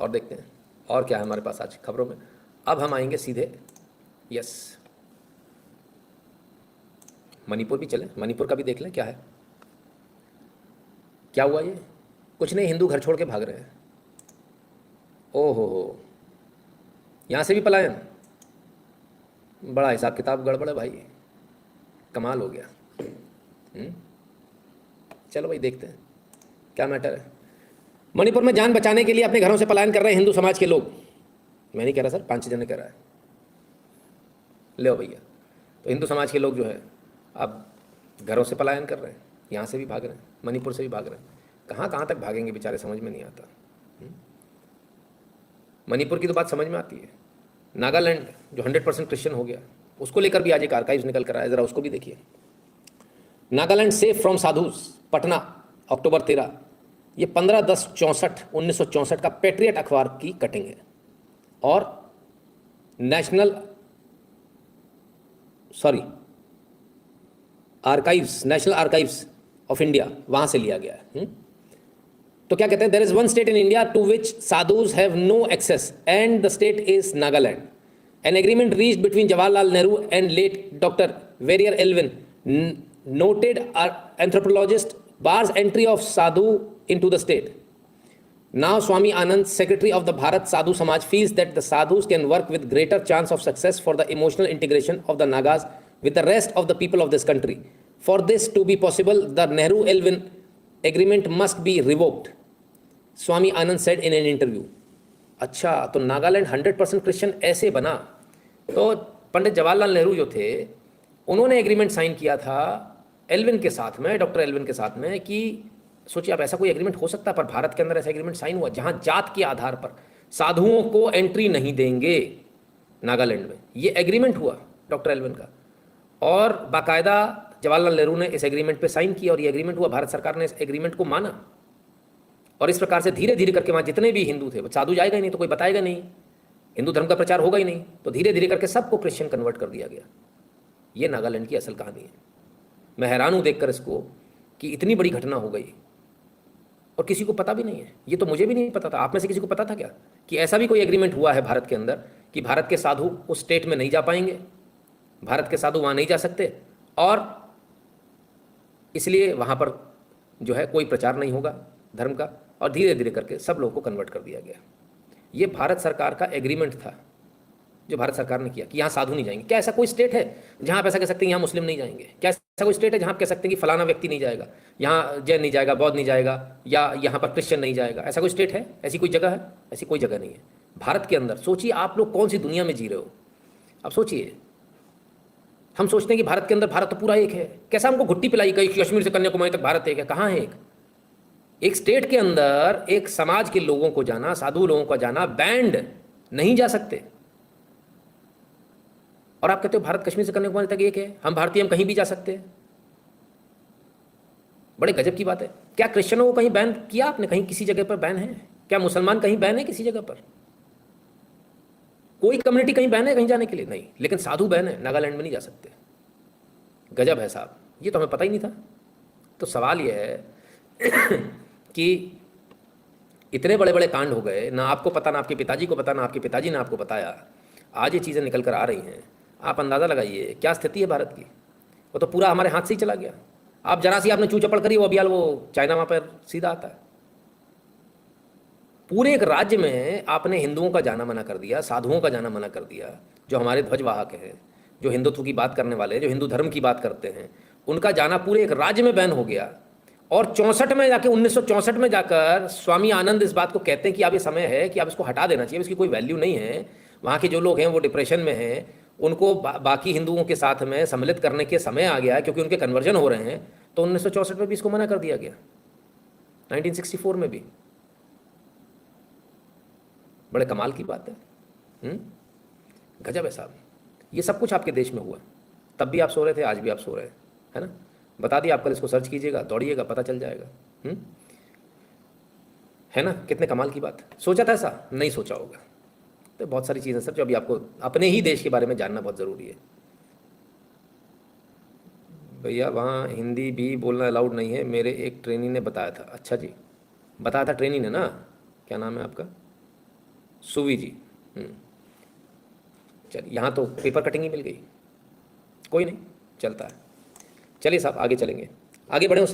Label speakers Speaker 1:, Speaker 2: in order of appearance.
Speaker 1: और देखते हैं और क्या है हमारे पास आज खबरों में। अब हम आएंगे सीधे, यस, मणिपुर भी चले, मणिपुर का भी देख लें क्या है, क्या हुआ ये। कुछ नहीं, हिंदू घर छोड़ के भाग रहे हैं। ओहो हो, यहाँ से भी पलायन, बड़ा हिसाब किताब गड़बड़ है भाई, कमाल हो गया। हम्म? चलो भाई देखते हैं क्या मैटर है। मणिपुर में जान बचाने के लिए अपने घरों से पलायन कर रहे हैं हिंदू समाज के लोग। मैं नहीं कह रहा सर, 5-6 जने कह रहा है। ले भैया, तो हिंदू समाज के लोग जो है अब घरों से पलायन कर रहे हैं, यहाँ से भी भाग रहे हैं, मणिपुर से भी भाग रहे हैं। कहाँ कहाँ तक भागेंगे बेचारे, समझ में नहीं आता। मणिपुर की तो बात समझ में आती है। नागालैंड जो 100% क्रिश्चियन हो गया, उसको लेकर भी आज एक आर्काइव्स निकल कर आया, ज़रा उसको भी देखिए। नागालैंड सेफ फ्रॉम साधुस, पटना, अक्टूबर 13। ये 15/10/64 का पेट्रियट अखबार की कटिंग है। और नेशनल आर्काइव्स ऑफ इंडिया, वहां से लिया गया है। तो क्या कहते हैं, there is one state in India to which sadhus have no access and the state is Nagaland. An agreement reached between Jawaharlal Nehru and late doctor Verrier Elwin, noted anthropologist, bars entry of sadhu into the state. Now Swami Anand, secretary of the Bharat Sadhu Samaj, feels that the sadhus can work with greater chance of success for the emotional integration of the Nagas with the rest of the people of this country. For this to be possible, the Nehru-Elwin agreement must be revoked, Swami Anand said in an interview. अच्छा, तो Nagaland 100% Christian ऐसे बना। तो पंडित जवाहरलाल नेहरू जो थे, उन्होंने agreement sign किया था एल्विन के साथ में, डॉक्टर एल्विन के साथ में, कि सोचिए आप, ऐसा कोई एग्रीमेंट हो सकता है, पर भारत के अंदर ऐसा एग्रीमेंट साइन हुआ जहां जात के आधार पर साधुओं को एंट्री नहीं देंगे नागालैंड में। ये एग्रीमेंट हुआ डॉक्टर एल्विन का, और बाकायदा जवाहरलाल नेहरू ने इस एग्रीमेंट पे साइन किया, और ये एग्रीमेंट हुआ, भारत सरकार ने इस एग्रीमेंट को माना। और इस प्रकार से धीरे धीरे करके वहाँ जितने भी हिंदू थे, वो साधु जाएगा ही नहीं तो कोई बताएगा नहीं, हिंदू धर्म का प्रचार होगा ही नहीं, तो धीरे धीरे करके सबको क्रिश्चियन कन्वर्ट कर दिया गया। ये नागालैंड की असल कहानी है। मैं हैरान हूँ देखकर इसको कि इतनी बड़ी घटना हो गई और किसी को पता भी नहीं है। ये तो मुझे भी नहीं पता था। आप में से किसी को पता था क्या कि ऐसा भी कोई एग्रीमेंट हुआ है भारत के अंदर कि भारत के साधु उस स्टेट में नहीं जा पाएंगे, भारत के साधु वहाँ नहीं जा सकते, और इसलिए वहाँ पर जो है कोई प्रचार नहीं होगा धर्म का, और धीरे धीरे करके सब लोगों को कन्वर्ट कर दिया गया। ये भारत सरकार का एग्रीमेंट था जो भारत सरकार ने किया कि यहाँ साधु नहीं जाएंगे। क्या ऐसा कोई स्टेट है जहाँ आप ऐसा कह सकते हैं यहाँ मुस्लिम नहीं जाएंगे? क्या ऐसा कोई स्टेट है जहाँ आप कह सकते हैं कि फलाना व्यक्ति नहीं जाएगा, यहाँ जैन नहीं जाएगा, बौद्ध नहीं जाएगा, या यहाँ पर क्रिश्चियन नहीं जाएगा? ऐसा कोई स्टेट है? ऐसी कोई जगह है? ऐसी कोई जगह नहीं है भारत के अंदर। सोचिए आप लोग कौन सी दुनिया में जी रहे हो। अब सोचिए, हम सोचते हैं कि भारत के अंदर भारत तो पूरा एक है। कैसा हमको घुट्टी पिलाई गई, कश्मीर से कन्याकुमारी तक भारत एक है? कहाँ है एक स्टेट के अंदर एक समाज के लोगों को जाना, साधु लोगों का जाना बैंड, नहीं जा सकते। और आप कहते हो भारत कश्मीर से कन्याकुमारी तक एक है, हम भारतीय, हम कहीं भी जा सकते हैं। बड़े गजब की बात है। क्या क्रिश्चियनों को कहीं बैन किया आपने? कहीं किसी जगह पर बैन है क्या? मुसलमान कहीं बैन है किसी जगह पर? कोई कम्युनिटी कहीं बैन है कहीं जाने के लिए? नहीं। लेकिन साधु बैन है, नागालैंड में नहीं जा सकते। गजब है साहब, ये तो हमें पता ही नहीं था। तो सवाल यह है कि इतने बड़े बड़े कांड हो गए, ना आपको पता, ना आपके पिताजी को पता, ना आपके पिताजी ने आपको बताया, आज ये चीज़ें निकल कर आ रही हैं। आप अंदाज़ा लगाइए क्या स्थिति है भारत की। वो तो पूरा हमारे हाथ से ही चला गया। आप जरा सी आपने चू चपड़ करी, वो अभियाल वो चाइना वहाँ पर सीधा आता है। पूरे एक राज्य में आपने हिंदुओं का जाना मना कर दिया, साधुओं का जाना मना कर दिया, जो हमारे ध्वजवाहक हैं, जो हिंदुत्व की बात करने वाले, जो हिंदू धर्म की बात करते हैं, उनका जाना पूरे एक राज्य में बैन हो गया। और 64 में जाके, 1964 में जाकर स्वामी आनंद इस बात को कहते हैं कि अब ये समय है कि अब इसको हटा देना चाहिए, इसकी कोई वैल्यू नहीं है। वहाँ के जो लोग हैं वो डिप्रेशन में हैं, उनको बाकी हिंदुओं के साथ में सम्मिलित करने के समय आ गया क्योंकि उनके कन्वर्जन हो रहे हैं। तो 1964 में भी इसको मना कर दिया गया, 1964 में भी। बड़े कमाल की बात है। गजब है साहब। ये सब कुछ आपके देश में हुआ। तब भी आप सो रहे थे, आज भी आप सो रहे हैं, है ना? बता दिया, आप कल इसको सर्च कीजिएगा, दौड़िएगा, पता चल जाएगा। है ना? कितने कमाल की बात। सोचा था ऐसा? नहीं सोचा होगा। तो बहुत सारी चीज़ें सर जो अभी आपको अपने ही देश के बारे में जानना बहुत ज़रूरी है। भैया वहाँ हिंदी भी बोलना अलाउड नहीं है, मेरे एक ट्रेनी ने बताया था। अच्छा जी, बताया था ट्रेनी ने ना? क्या नाम है आपका? सुवी जी। चलिए, यहाँ तो पेपर कटिंग ही मिल गई, कोई नहीं, चलता है। चलिए साहब, आगे चलेंगे, आगे बढ़े उससे पहले